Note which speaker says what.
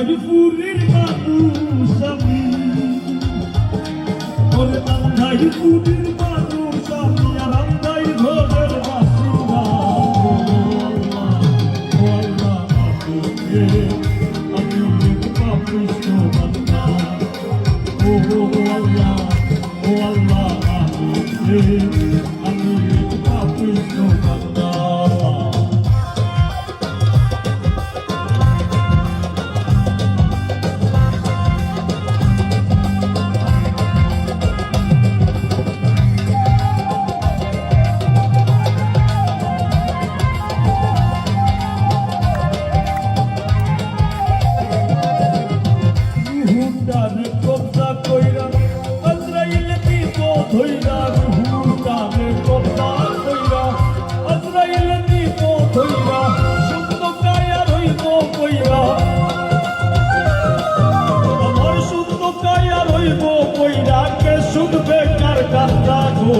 Speaker 1: বান্ধাইপুরের মানুষ আমি, ওরে বান্ধাইপুরের মানুষ আমি, আর আমরাই ঘরের বাসিন্দা। ও আল্লাহ আমি পাপিষ্ঠ বান্দা। ও আল্লাহ আমি পাপিষ্ঠ বান্দা। হুটারে কবজা কইরা আজরাইল দিব ধইরা, হুটারে কবজা কইরা আজরাইল দিব ধইরা, শুদ্ধ কায়া রইব কইরা, আমার শুদ্ধ কায়া রইব কইরা, কে শুনবে কার কথা গো।